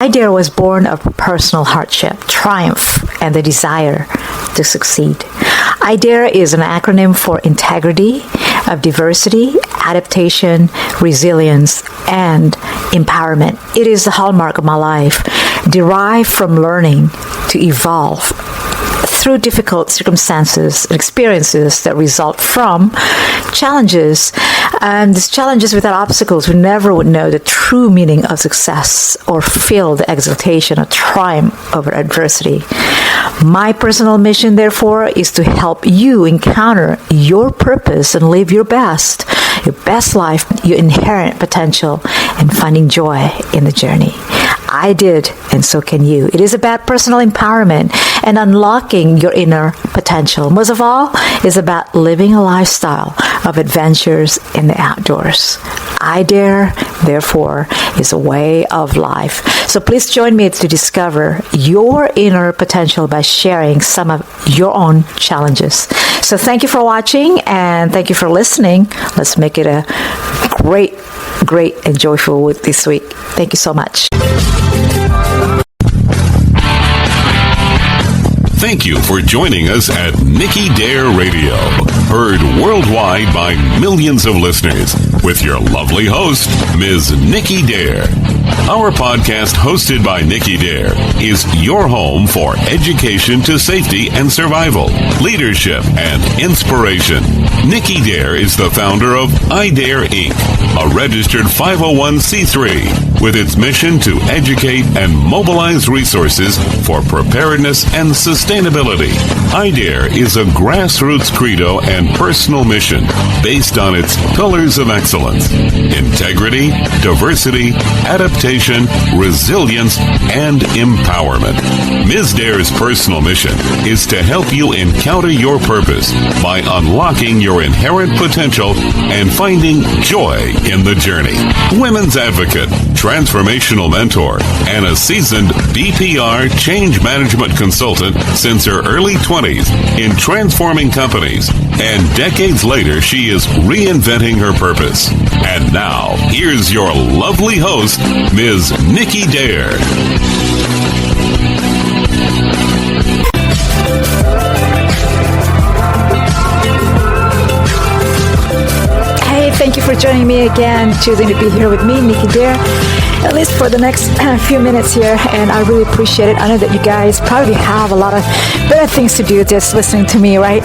Dare was born of personal hardship, triumph, and the desire to succeed. Dare is an acronym for integrity, of diversity, adaptation, resilience, and empowerment. It is the hallmark of my life, derived from learning to evolve through difficult circumstances and experiences that result from challenges. And these challenges without obstacles, we never would know the true meaning of success or feel the exaltation or triumph over adversity. My personal mission, therefore, is to help you encounter your purpose and live your best life, your inherent potential, and finding joy in the journey. I did, and so can you. It is about personal empowerment and unlocking your inner potential. Most of all, it's about living a lifestyle of adventures in the outdoors. I Dare, therefore, is a way of life. So please join me to discover your inner potential by sharing some of your own challenges. So thank you for watching and thank you for listening. Let's make it a great and joyful week this week. Thank you so much. Thank you for joining us at Nicky Dare Radio, heard worldwide by millions of listeners, with your lovely host, Ms. Nicky Dare. Our podcast, hosted by Nicky Dare, is your home for education to safety and survival, leadership, and inspiration. Nicky Dare is the founder of I Dare Inc., a registered 501c3 with its mission to educate and mobilize resources for preparedness and sustainability. I Dare is a grassroots credo and personal mission based on its pillars of excellence: integrity, diversity, adaptation, resilience, and empowerment. Ms. Dare's personal mission is to help you encounter your purpose by unlocking your inherent potential and finding joy in the journey. Women's advocate, transformational mentor, and a seasoned BPR change management consultant since her early 20s in transforming companies. And decades later, she is reinventing her purpose. And now, here's your lovely host, Ms. Nicky Dare. Thank you for joining me again, choosing to be here with me, Nicky Dare, at least for the next few minutes here, and I really appreciate it. I know that you guys probably have a lot of better things to do just listening to me, right?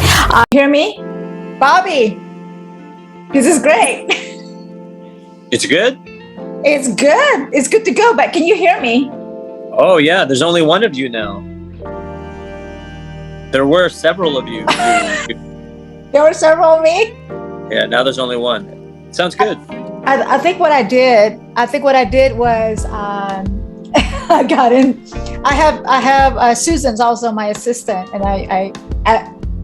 Hear me? Bobby, this is great. It's good? It's good. It's good to go, but can you hear me? Oh, yeah, there's only one of you now. There were several of you. There were several of me? Yeah, now there's only one. Sounds good. I think what I did was I got in. I have Susan's also my assistant, and I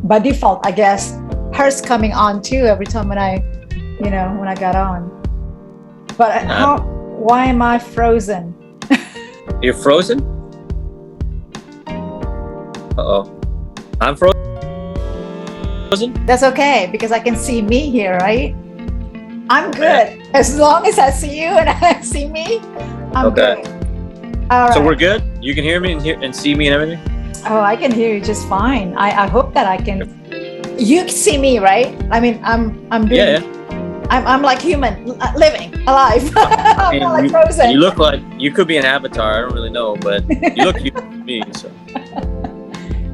by default, I guess hers coming on too every time when I got on. But why am I frozen? You're frozen? Uh-oh. I'm frozen? That's okay, because I can see me here, right? I'm good. As long as I see you and I see me, I'm good. All right. So we're good? You can hear me and see me and everything? Oh, I can hear you just fine. I hope that I can. You can see me, right? I mean, I'm doing. Yeah. I'm like human, living, alive. I'm not like frozen. You look like you could be an avatar. I don't really know, but you look human to me. So.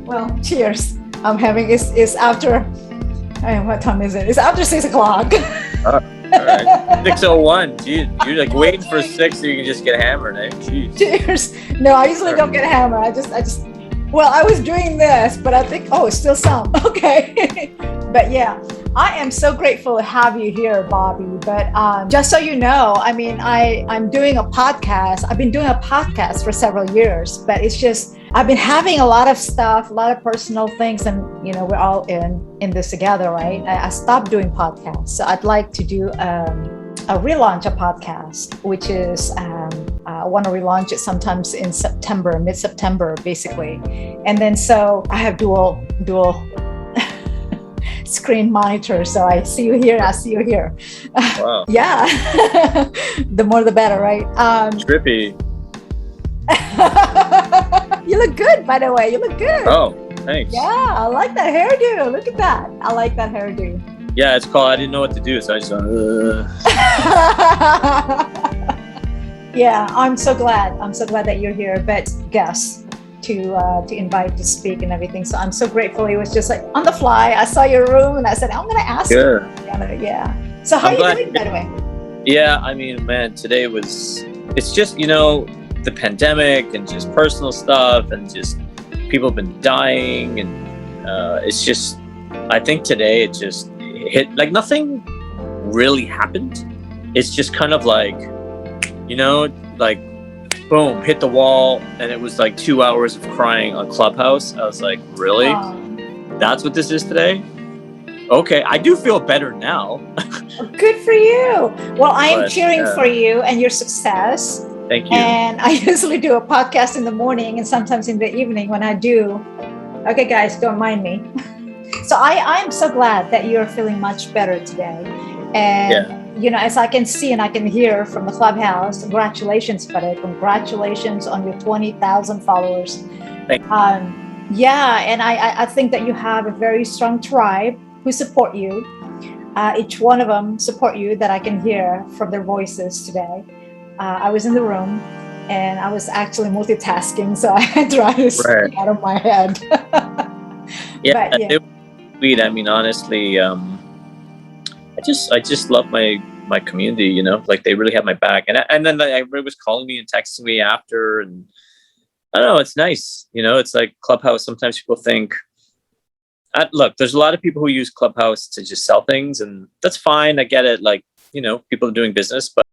Well, cheers. I'm having it's after. What time is it? It's after 6 o'clock. All right. 6:01. Jeez, you're like waiting for 6 so you can just get hammered, eh? Jeez. Cheers. No, I usually don't get hammered. I just. Well, I was doing this, but I think it's still some. Okay. But yeah, I am so grateful to have you here, Bobby. But just so you know, I mean, I'm doing a podcast. I've been doing a podcast for several years, but it's just I've been having a lot of stuff, a lot of personal things, and we're all in this together, right? I stopped doing podcasts, so I'd like to do a relaunch a podcast, which is I want to relaunch it sometimes in September, mid-September, basically. And then so I have dual screen monitor, so I see you here, I see you here. Wow. Yeah. The more the better, right? Trippy. You look good, by the way. You look good. Oh, thanks. Yeah, I like that hairdo. Look at that. I like that hairdo. Yeah, it's called. I didn't know what to do, so I just went. Yeah, I'm so glad. I'm so glad that you're here. But guests to invite to speak and everything. So I'm so grateful. It was just like on the fly. I saw your room and I said, I'm gonna ask you. Yeah. So how are you doing, by the way? Yeah, I mean, man, today was. It's just the pandemic and just personal stuff and just people have been dying and it's just. I think today it just hit like nothing really happened. It's just kind of like, like boom, hit the wall, and it was like 2 hours of crying on Clubhouse. I was like, really? That's what this is today? Okay, I do feel better now. Good for you. Well, I am cheering for you and your success. Thank you. And I usually do a podcast in the morning and sometimes in the evening when I do. Okay, guys, don't mind me. So I am so glad that you're feeling much better today. And, as I can see and I can hear from the Clubhouse, congratulations, buddy. Congratulations on your 20,000 followers. Thank you. Yeah, and I think that you have a very strong tribe who support you. Each one of them support you that I can hear from their voices today. I was in the room and I was actually multitasking, so I tried to speak out of my head. Yeah, it was sweet. I mean, honestly, I just love my community. Like they really have my back, and then everybody was calling me and texting me after, and I don't know, it's nice. It's like Clubhouse. Sometimes people think, look, there's a lot of people who use Clubhouse to just sell things, and that's fine. I get it. Like people are doing business, but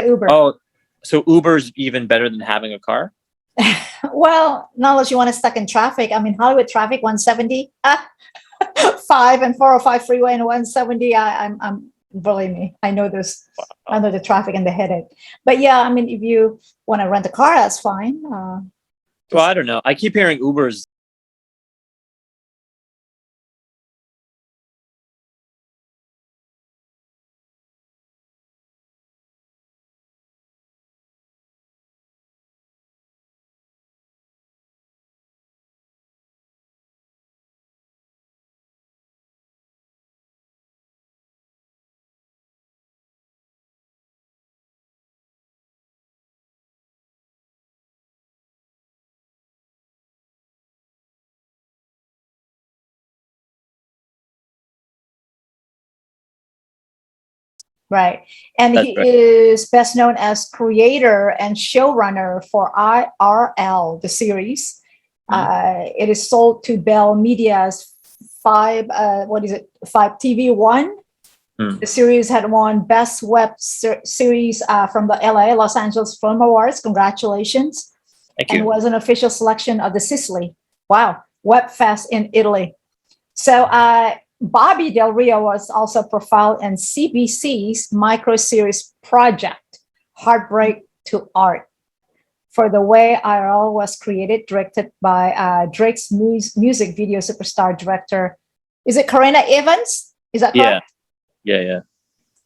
Uber. Oh, so Uber's even better than having a car? Well, not unless you want to stuck in traffic. I mean, Hollywood traffic 170, 5 and 405 freeway and 170. I'm believe me, I know this. I know the traffic and the headache. But yeah, I mean, if you want to rent a car, that's fine. Well, I don't know. I keep hearing Uber's. Right. And That's he right. is best known as creator and showrunner for IRL, the series. It is sold to Bell Media's Five TV One. The series had won Best Web Series from the Los Angeles Film Awards. Congratulations. Thank you. And was an official selection of the Sicily. Wow. Web Fest in Italy. So Bobby Del Rio was also profiled in CBC's micro-series project, Heartbreak to Art, for the way IRL was created, directed by Drake's music video superstar director. Is it Karina Evans? Is that correct? Yeah.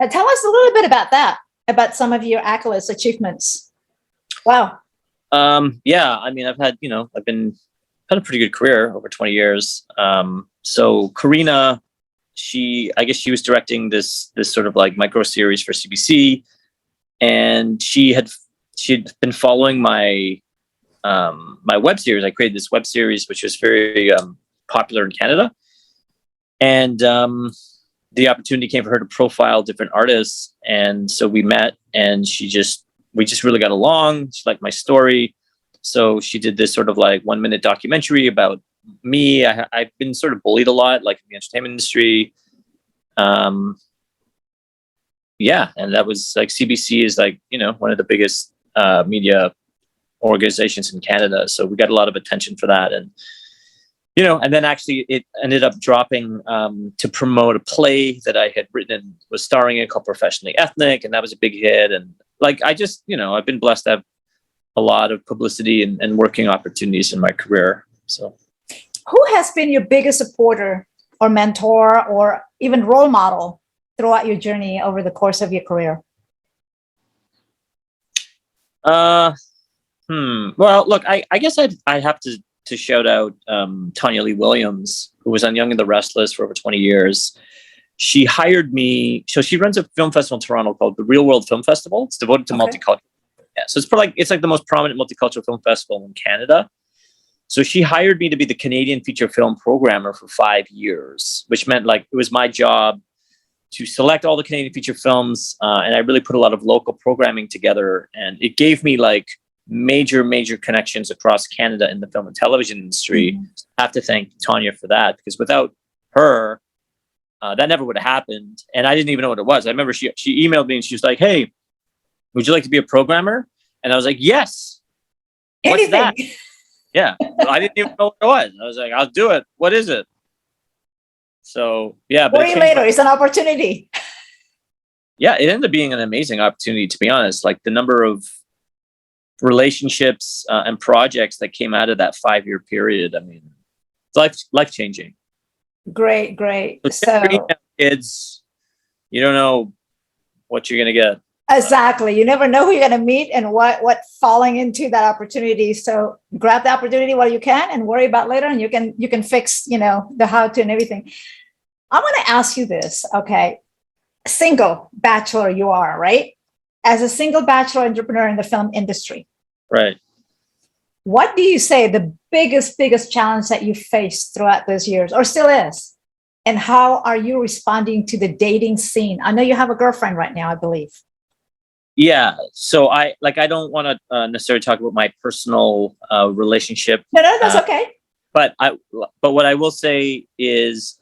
Tell us a little bit about that, about some of your accolades, achievements. Wow. Yeah, I mean, I've had a pretty good career over 20 years. So Karina, I guess she was directing this sort of like micro series for CBC, and she'd been following my my web series. I created this web series which was very popular in Canada, and the opportunity came for her to profile different artists, and so we met, and we just really got along. She liked my story. So she did this sort of like 1-minute documentary about me. I've been sort of bullied a lot, like in the entertainment industry. Yeah, and that was like CBC is like, one of the biggest media organizations in Canada. So we got a lot of attention for that. And, and then actually it ended up dropping to promote a play that I had written and was starring in called Professionally Ethnic. And that was a big hit. And like, I just, I've been blessed to have a lot of publicity and working opportunities in my career. So who has been your biggest supporter or mentor or even role model throughout your journey over the course of your career? Well, look, I guess I'd have to shout out Tanya Lee Williams, who was on Young and the Restless for over 20 years. She hired me. So she runs a film festival in Toronto called the Real World Film Festival. It's devoted to multicultural. Yeah, so it's like the most prominent multicultural film festival in Canada. So she hired me to be the Canadian feature film programmer for 5 years, which meant like it was my job to select all the Canadian feature films, and I really put a lot of local programming together, and it gave me like major connections across Canada in the film and television industry. I have to thank Tanya for that, because without her, that never would have happened, and I didn't even know what it was. I remember she emailed me and she was like, "Hey, would you like to be a programmer?" And I was like, "Yes." What's that? Yeah, I didn't even know what it was. I was like, "I'll do it. What is it?" So yeah, but worry later. It's an opportunity. Yeah, it ended up being an amazing opportunity, to be honest. Like the number of relationships and projects that came out of that 5-year period. I mean, it's life changing. Great. So kids, you don't know what you're gonna get. Exactly. You never know who you're going to meet and what falling into that opportunity. So grab the opportunity while you can and worry about later, and you can fix, the how to and everything. I want to ask you this. Okay. Single bachelor you are, right? As a single bachelor entrepreneur in the film industry. Right. What do you say the biggest challenge that you faced throughout those years, or still is? And how are you responding to the dating scene? I know you have a girlfriend right now, I believe. Yeah. So I don't want to necessarily talk about my personal relationship. No, that's okay. But what I will say is,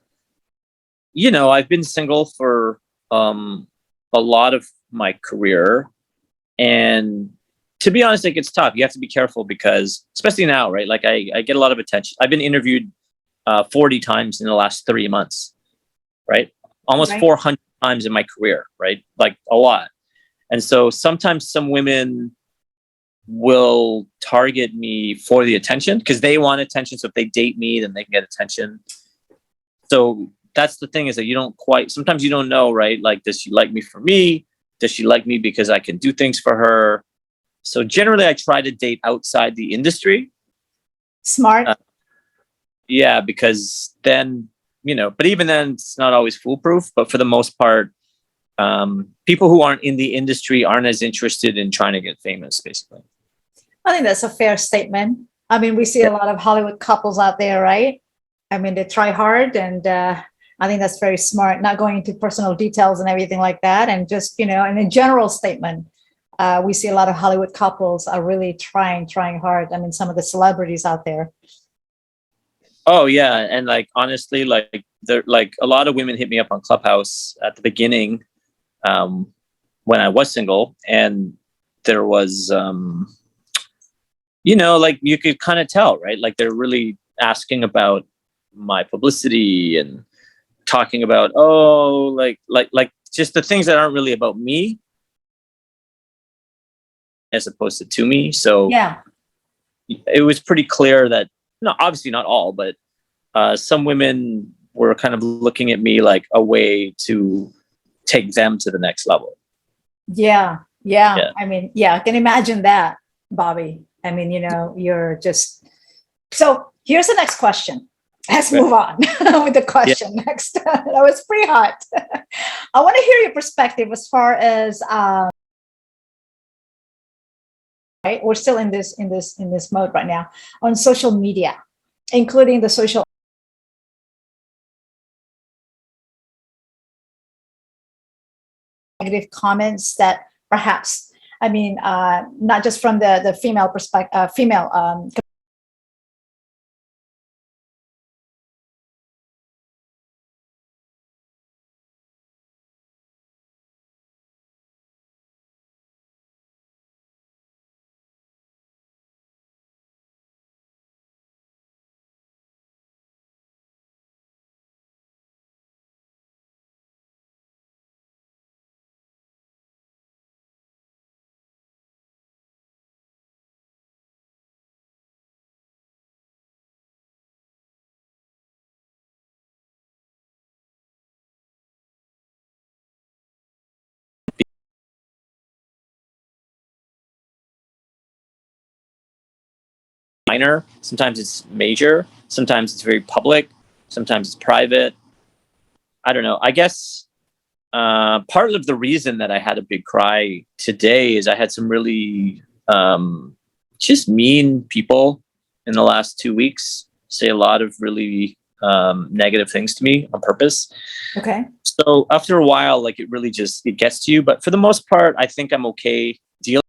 I've been single for a lot of my career. And to be honest, like, it's tough. You have to be careful because, especially now, right? Like, I get a lot of attention. I've been interviewed 40 times in the last 3 months, right? Almost Right. 400 times in my career, right? Like, a lot. And so sometimes some women will target me for the attention because they want attention. So if they date me, then they can get attention. So that's the thing, is that you don't quite, sometimes you don't know, right? Like, does she like me for me? Does she like me because I can do things for her? So generally, I try to date outside the industry. Smart. Yeah, because then, but even then, it's not always foolproof. But for the most part, people who aren't in the industry aren't as interested in trying to get famous, basically. I think that's a fair statement. I mean, we see a lot of Hollywood couples out there, right? I mean, they try hard, and I think that's very smart, not going into personal details and everything like that. And just, in a general statement, we see a lot of Hollywood couples are really trying hard. I mean, some of the celebrities out there. Oh yeah, and like, honestly, like, there, like, a lot of women hit me up on Clubhouse at the beginning, when I was single, and there was, like, you could kind of tell, right? Like, they're really asking about my publicity and talking about, oh, like just the things that aren't really about me, as opposed to me. So Yeah. it was pretty clear that, no, obviously not all, but some women were kind of looking at me like a way to take them to the next level. Yeah. I mean, yeah, I can imagine that, Bobby. I mean, you're just, so here's the next question. Let's move on with the question next. That was pretty hot. I want to hear your perspective as far as, right? We're still in this mode right now on social media, including the social negative comments that perhaps, I mean, not just from the female perspective, female Minor, sometimes it's major, sometimes it's very public, sometimes it's private. I don't know. I guess part of the reason that I had a big cry today is I had some really just mean people in the last 2 weeks say a lot of really negative things to me on purpose. Okay. So after a while, like, it really just, it gets to you. But for the most part, I think I'm okay dealing.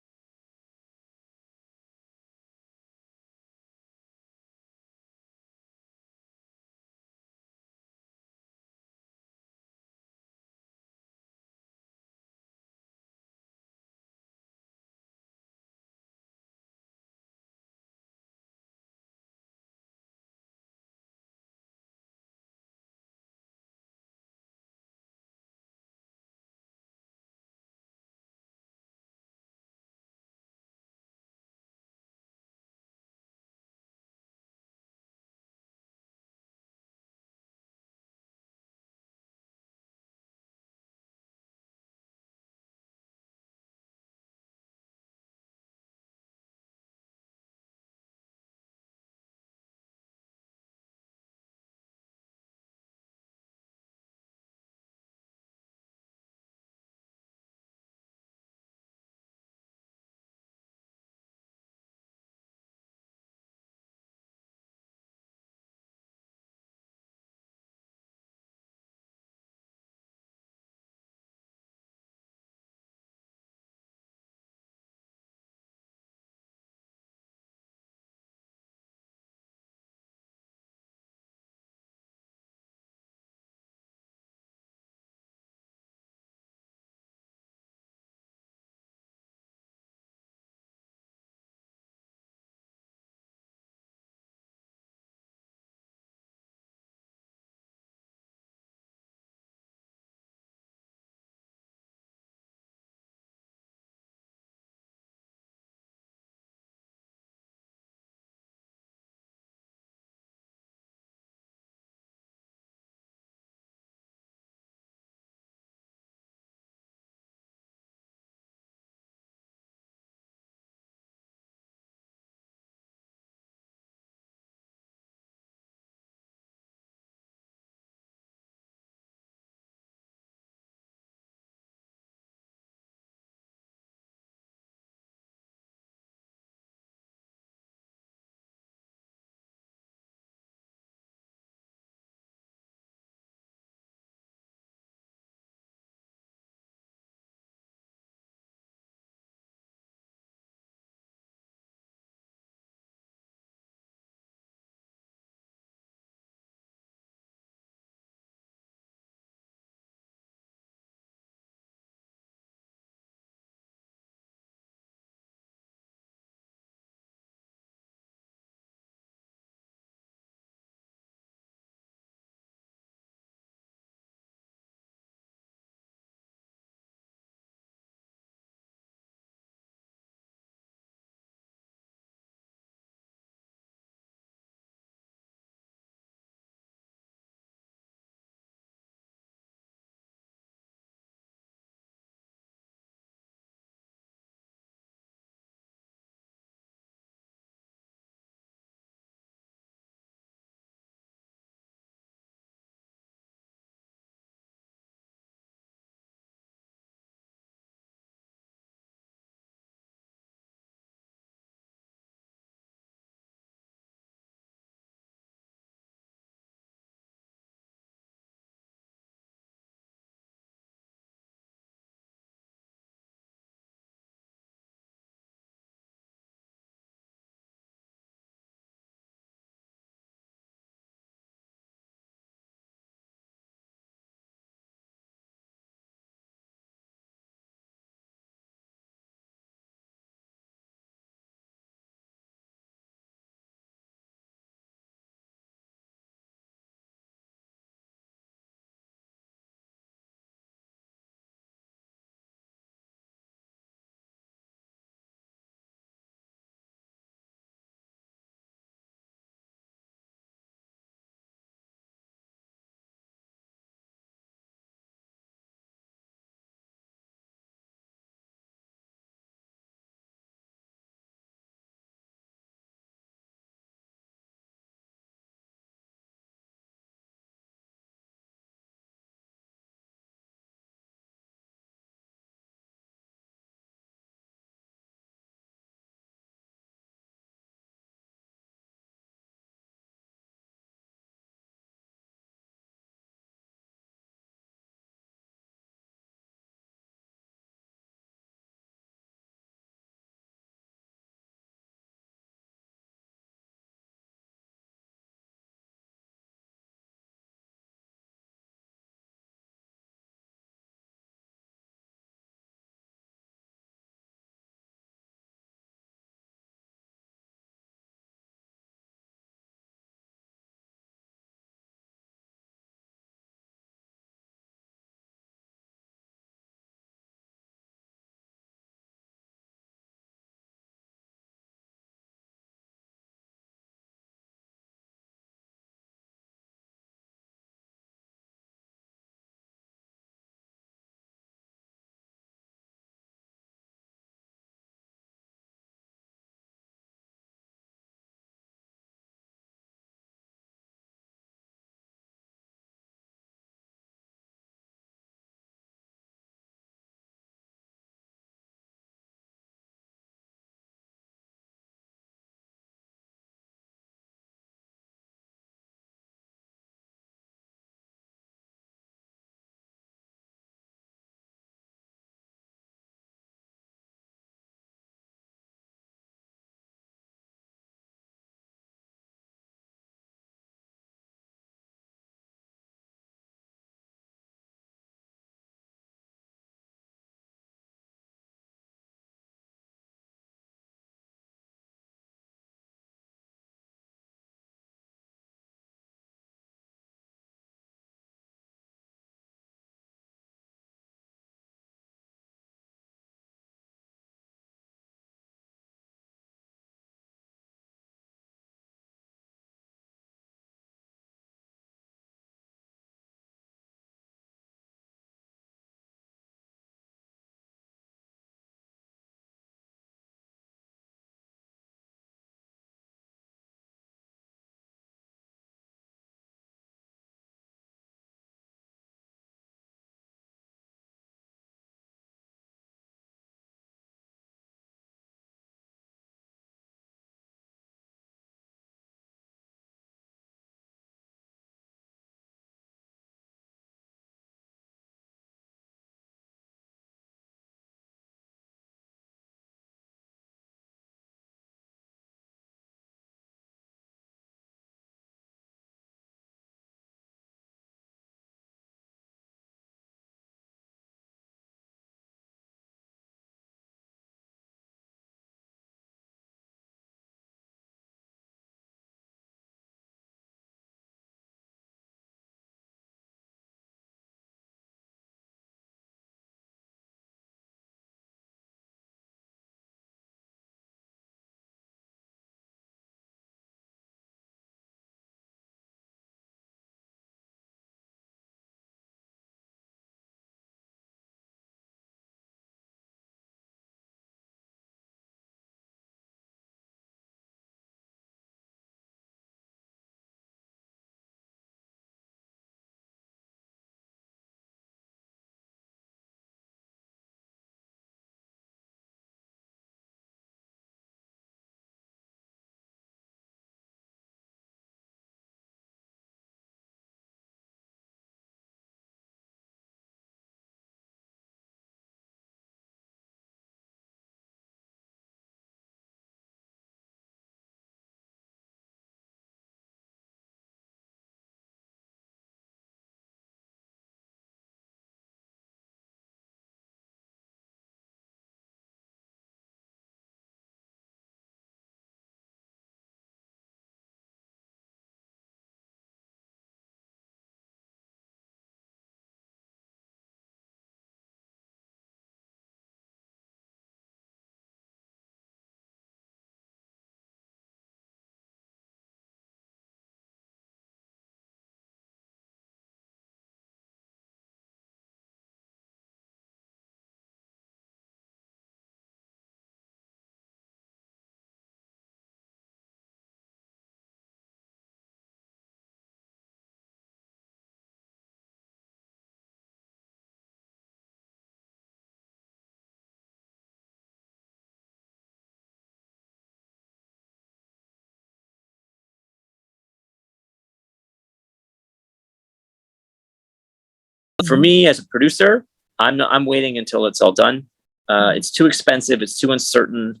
For me as a producer, I'm waiting until it's all done. It's too expensive. It's too uncertain.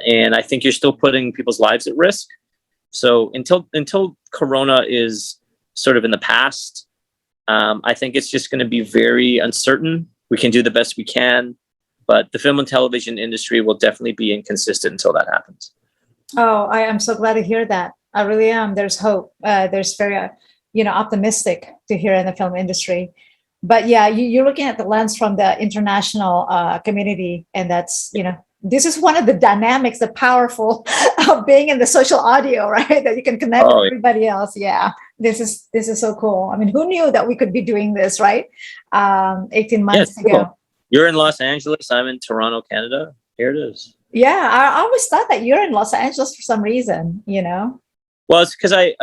And I think you're still putting people's lives at risk. So until Corona is sort of in the past, I think it's just going to be very uncertain. We can do the best we can, but the film and television industry will definitely be inconsistent until that happens. Oh, I am so glad to hear that. I really am. There's hope. There's very, optimistic to hear in the film industry. But yeah, you're looking at the lens from the international community, and that's, this is one of the dynamics, the powerful of being in the social audio, right? That you can connect with everybody else. Yeah, this is so cool. I mean, who knew that we could be doing this, right? 18 months ago. Cool. You're in Los Angeles. I'm in Toronto, Canada. Here it is. Yeah, I always thought that you're in Los Angeles for some reason, Well, it's because I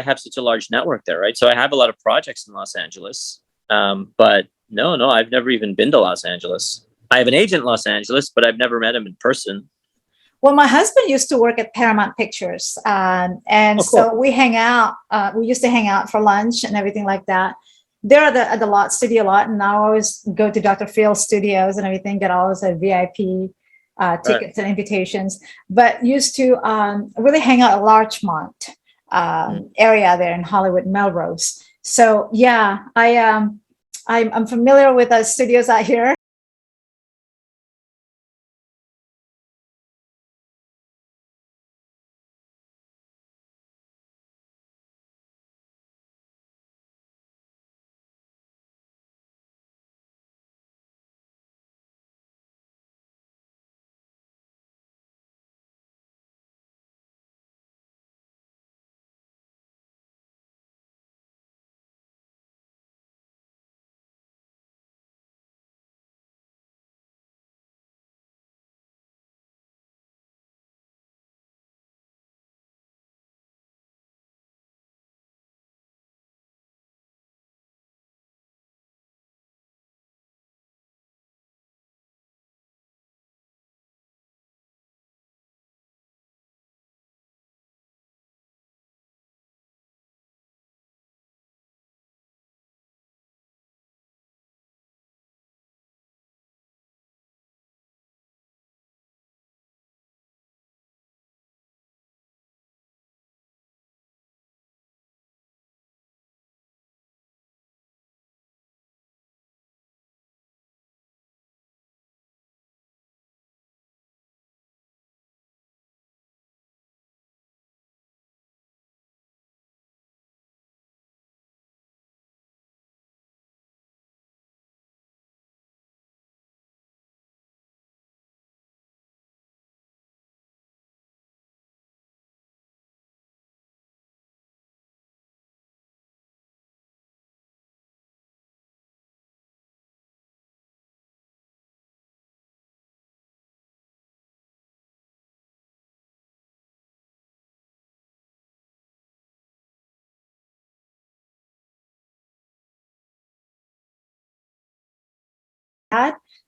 have such a large network there, right? So I have a lot of projects in Los Angeles. But no, I've never even been to Los Angeles. I have an agent in Los Angeles, but I've never met him in person. Well, my husband used to work at Paramount Pictures, and cool. So we hang out. We used to hang out for lunch and everything like that. They're at the studio lot, and I always go to Dr. Phil's studios and everything, get all those VIP tickets and invitations. But used to really hang out at Larchmont area there in Hollywood, Melrose. So yeah, I'm familiar with the studios out here.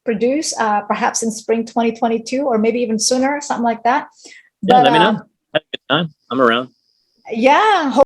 Produce perhaps in spring 2022 or maybe even sooner, something like that. Yeah, let me know. Have a good time. I'm around. Yeah.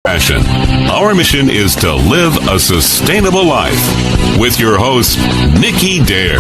passion. Our mission is to live a sustainable life with your host, Nicky Dare.